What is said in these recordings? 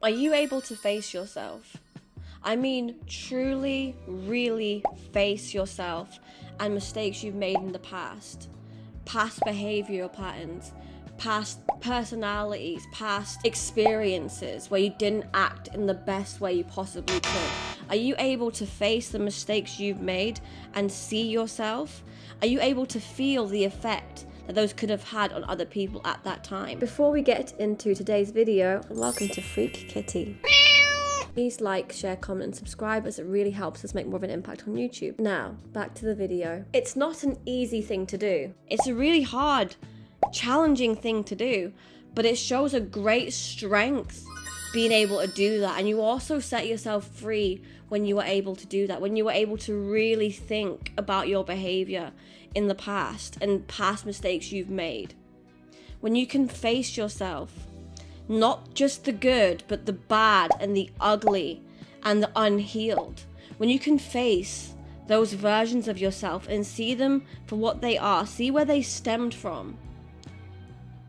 Are you able to face yourself? I mean, truly, really face yourself and mistakes you've made in the past. Past behavioral patterns, past personalities, past experiences where you didn't act in the best way you possibly could. Are you able to face the mistakes you've made and see yourself? Are you able to feel the effect that those could have had on other people at that time? Before we get into today's video, welcome to Freak Kitty. Please like, share, comment and subscribe, as it really helps us make more of an impact on YouTube. Now, back to the video. It's not an easy thing to do. It's a really hard, challenging thing to do, but it shows a great strength being able to do that. And you also set yourself free when you are able to do that, when you are able to really think about your behavior in the past and past mistakes you've made. When you can face yourself, not just the good, but the bad and the ugly and the unhealed. When you can face those versions of yourself and see them for what they are, see where they stemmed from,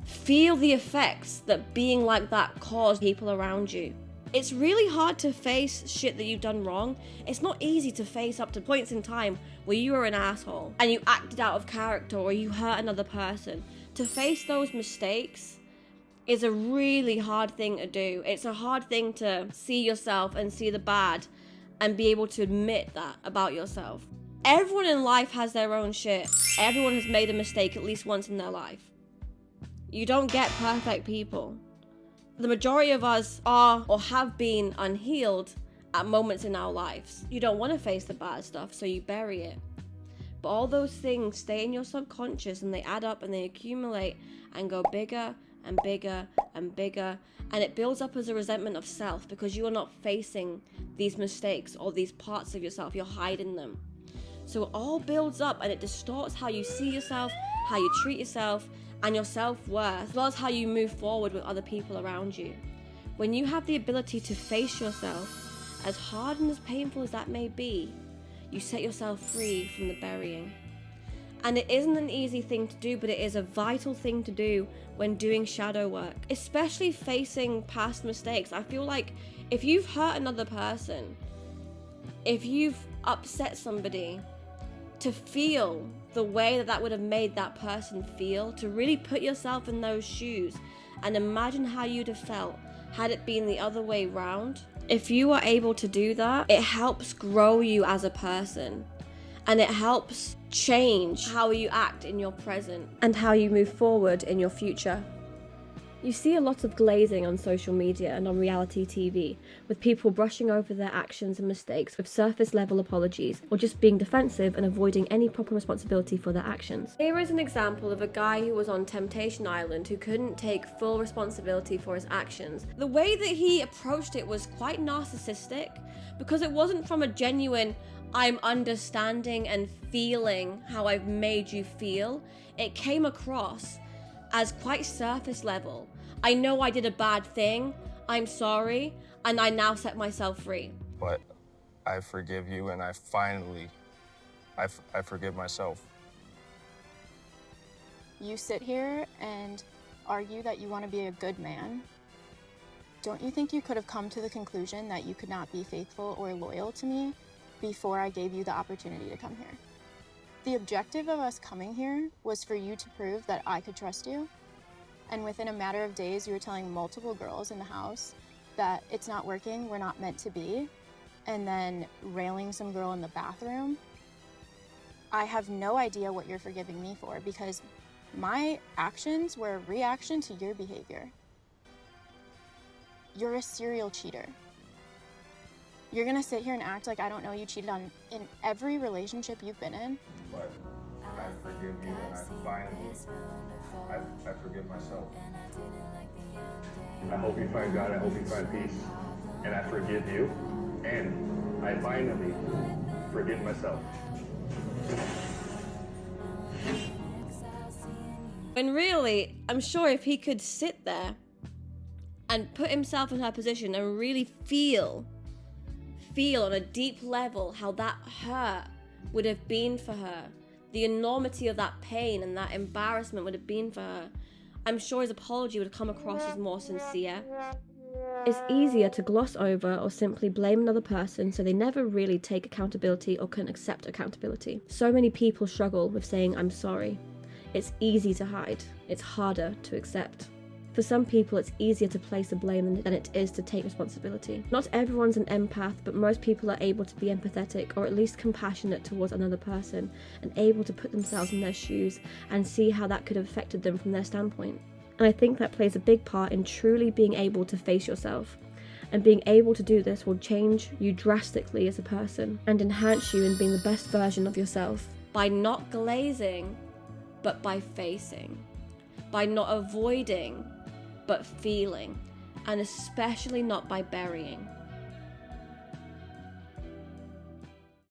feel the effects that being like that caused people around you. It's really hard to face shit that you've done wrong. It's not easy to face up to points in time where you were an asshole and you acted out of character or you hurt another person. To face those mistakes is a really hard thing to do. It's a hard thing to see yourself and see the bad and be able to admit that about yourself. Everyone in life has their own shit. Everyone has made a mistake at least once in their life. You don't get perfect people. The majority of us are or have been unhealed at moments in our lives. You don't want to face the bad stuff, so you bury it. But all those things stay in your subconscious and they add up and they accumulate and go bigger and bigger and bigger, and it builds up as a resentment of self because you are not facing these mistakes or these parts of yourself. You're hiding them. So it all builds up and it distorts how you see yourself, how you treat yourself, and your self-worth, as well as how you move forward with other people around you. When you have the ability to face yourself, as hard and as painful as that may be, you set yourself free from the burying. And it isn't an easy thing to do, but it is a vital thing to do when doing shadow work, especially facing past mistakes. I feel like if you've hurt another person, if you've upset somebody, to feel the way that that would have made that person feel, to really put yourself in those shoes and imagine how you'd have felt had it been the other way round. If you are able to do that, it helps grow you as a person. And it helps change how you act in your present and how you move forward in your future. You see a lot of glazing on social media and on reality TV, with people brushing over their actions and mistakes with surface level apologies, or just being defensive and avoiding any proper responsibility for their actions. Here is an example of a guy who was on Temptation Island who couldn't take full responsibility for his actions. The way that he approached it was quite narcissistic, because it wasn't from a genuine, I'm understanding and feeling how I've made you feel. It came across as quite surface level. I know I did a bad thing, I'm sorry, and I now set myself free. But I forgive you, and I forgive myself. You sit here and argue that you want to be a good man. Don't you think you could have come to the conclusion that you could not be faithful or loyal to me before I gave you the opportunity to come here? The objective of us coming here was for you to prove that I could trust you. And within a matter of days, you were telling multiple girls in the house that it's not working, we're not meant to be, and then railing some girl in the bathroom. I have no idea what you're forgiving me for, because my actions were a reaction to your behavior. You're a serial cheater. You're gonna sit here and act like I don't know you cheated on in every relationship you've been in? But I forgive you, and I forgive myself. I hope you find God, I hope you find peace. And I forgive you, and I finally forgive myself. And really, I'm sure if he could sit there and put himself in her position and really feel on a deep level how that hurt would have been for her, the enormity of that pain and that embarrassment would have been for her, I'm sure his apology would have come across as more sincere. It's easier to gloss over or simply blame another person so they never really take accountability or can accept accountability. So many people struggle with saying I'm sorry. It's easy to hide. It's harder to accept. For some people, it's easier to place the blame than it is to take responsibility. Not everyone's an empath, but most people are able to be empathetic or at least compassionate towards another person and able to put themselves in their shoes and see how that could have affected them from their standpoint. And I think that plays a big part in truly being able to face yourself. And being able to do this will change you drastically as a person and enhance you in being the best version of yourself. By not glazing, but by facing. By not avoiding, but feeling. And especially not by burying.